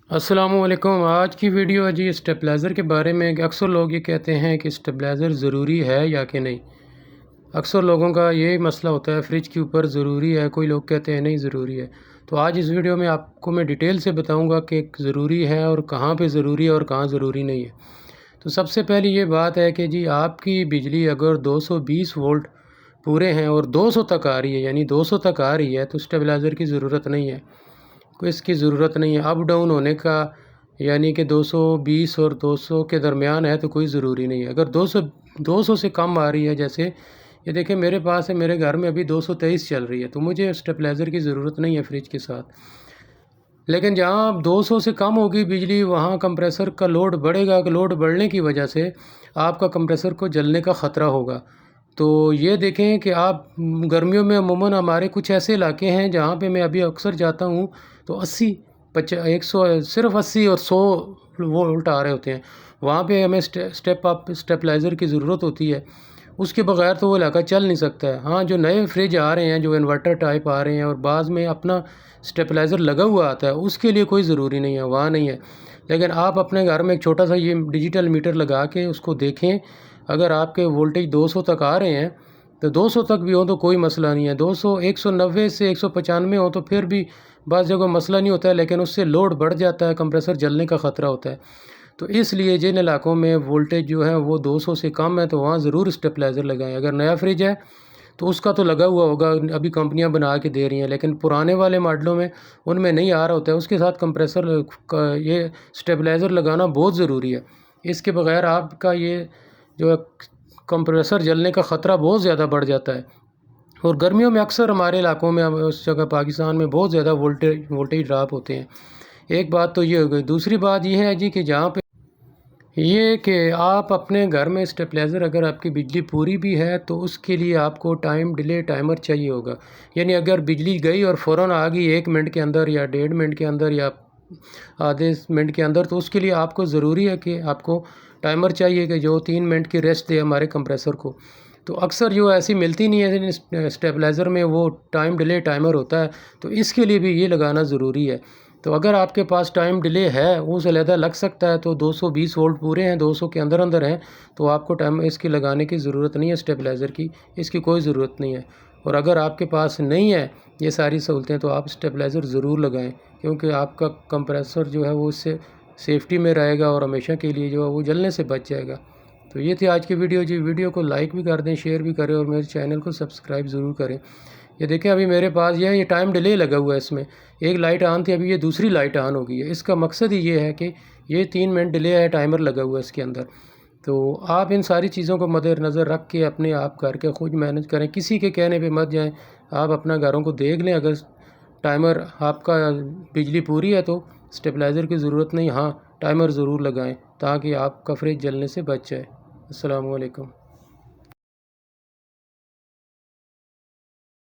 अस्सलामु अलैकुम। आज की वीडियो है जी स्टेबलाइज़र के बारे में। अक्सर लोग ये कहते हैं कि स्टेबलाइज़र ज़रूरी है या कि नहीं। अक्सर लोगों का ये मसला होता है फ्रिज के ऊपर ज़रूरी है, कोई लोग कहते हैं नहीं ज़रूरी है। तो आज इस वीडियो में आपको मैं डिटेल से बताऊंगा कि ज़रूरी है और कहाँ पे ज़रूरी है और कहाँ ज़रूरी नहीं है। तो सबसे पहली ये बात है कि जी आपकी बिजली अगर 220 वोल्ट पूरे हैं और 200 तक आ रही है, यानी 200 तक आ रही है, तो स्टेबलाइज़र की ज़रूरत नहीं है, कोई इसकी ज़रूरत नहीं है। अप डाउन होने का यानी कि 220 और 200 के दरमियान है तो कोई ज़रूरी नहीं है। अगर 200 से कम आ रही है, जैसे ये देखें मेरे पास है, मेरे घर में अभी 223 चल रही है, तो मुझे स्टेबलाइज़र की ज़रूरत नहीं है फ्रिज के साथ। लेकिन जहाँ 200 से कम होगी बिजली, वहाँ कंप्रेसर का लोड बढ़ेगा। लोड बढ़ने की वजह से आपका कंप्रेसर को जलने का ख़तरा होगा। तो ये देखें कि आप गर्मियों में अमूमन हमारे कुछ ऐसे इलाके हैं जहाँ पे मैं अभी अक्सर जाता हूँ, तो 100 सिर्फ 80 और 100 वोल्ट आ रहे होते हैं। वहाँ पे हमें स्टेबलाइज़र की ज़रूरत होती है, उसके बगैर तो वो इलाका चल नहीं सकता है। हाँ, जो नए फ्रिज आ रहे हैं, जो इन्वर्टर टाइप आ रहे हैं और बाज़ में अपना स्टेबलाइज़र लगा हुआ आता है, उसके लिए कोई ज़रूरी नहीं है, वहाँ नहीं है। लेकिन आप अपने घर में एक छोटा सा ये डिजिटल मीटर लगा के उसको देखें, अगर आपके वोल्टेज 200 तक आ रहे हैं तो 200 तक भी हो तो कोई मसला नहीं है। 200 190 से 195 हो तो फिर भी बाज़ जगह मसला नहीं होता है, लेकिन उससे लोड बढ़ जाता है, कंप्रेसर जलने का ख़तरा होता है। तो इसलिए जिन इलाकों में वोल्टेज जो है वो 200 से कम है, तो वहाँ ज़रूर स्टेबलाइज़र लगाएं। अगर नया फ्रिज है तो उसका तो लगा हुआ होगा, अभी कंपनियां बना के दे रही हैं, लेकिन पुराने वाले मॉडलों में उनमें नहीं आ रहा होता है। उसके साथ कंप्रेसर का ये स्टेबलाइज़र लगाना बहुत ज़रूरी है। इसके बगैर आपका ये जो है कंप्रेसर जलने का ख़तरा बहुत ज़्यादा बढ़ जाता है। और गर्मियों में अक्सर हमारे इलाकों में, उस जगह पाकिस्तान में बहुत ज़्यादा वोल्टेज ड्रॉप होते हैं। एक बात तो ये हो गई। दूसरी बात ये है जी कि जहाँ पे ये कि आप अपने घर में स्टेबलाइज़र, अगर आपकी बिजली पूरी भी है तो उसके लिए आपको टाइम डिले टाइमर चाहिए होगा। यानी अगर बिजली गई और फ़ौरन आ गई 1 मिनट के अंदर या 1.5 मिनट के अंदर या आधे मिनट के अंदर, तो उसके लिए आपको ज़रूरी है कि आपको टाइमर चाहिए कि जो 3 मिनट की रेस्ट दे हमारे कंप्रेसर को। तो अक्सर जो ऐसी मिलती नहीं है स्टेबलाइज़र में, वो टाइम डिले टाइमर होता है, तो इसके लिए भी ये लगाना ज़रूरी है। तो अगर आपके पास टाइम डिले है, वो अलहदा लग सकता है, तो 220 वोल्ट पूरे हैं, 200 के अंदर अंदर हैं, तो आपको टाइम इसकी लगाने की ज़रूरत नहीं है स्टेबलाइज़र की, इसकी कोई ज़रूरत नहीं है। और अगर आपके पास नहीं है ये सारी सहूलतें, तो आप स्टेबलाइज़र ज़रूर लगाएं, क्योंकि आपका कंप्रेसर जो है वो इससे सेफ्टी में रहेगा और हमेशा के लिए जो है वो जलने से बच जाएगा। तो ये थी आज की वीडियो जी। वीडियो को लाइक भी कर दें, शेयर भी करें और मेरे चैनल को सब्सक्राइब ज़रूर करें। ये देखें अभी मेरे पास ये टाइम डिले लगा हुआ है, इसमें एक लाइट ऑन थी, अभी ये दूसरी लाइट ऑन हो गई है। इसका मकसद ही ये है कि ये 3 मिनट डिले है, टाइमर लगा हुआ है इसके अंदर। तो आप इन सारी चीज़ों को मद्देनज़र रख के अपने आप करके खुद मैनेज करें, किसी के कहने पे मत जाएं। आप अपना घरों को देख लें, अगर टाइमर आपका बिजली पूरी है तो स्टेबलाइज़र की ज़रूरत नहीं, हाँ टाइमर ज़रूर लगाएं ताकि आपका फ्रिज जलने से बच जाए। अस्सलामु अलैकुम।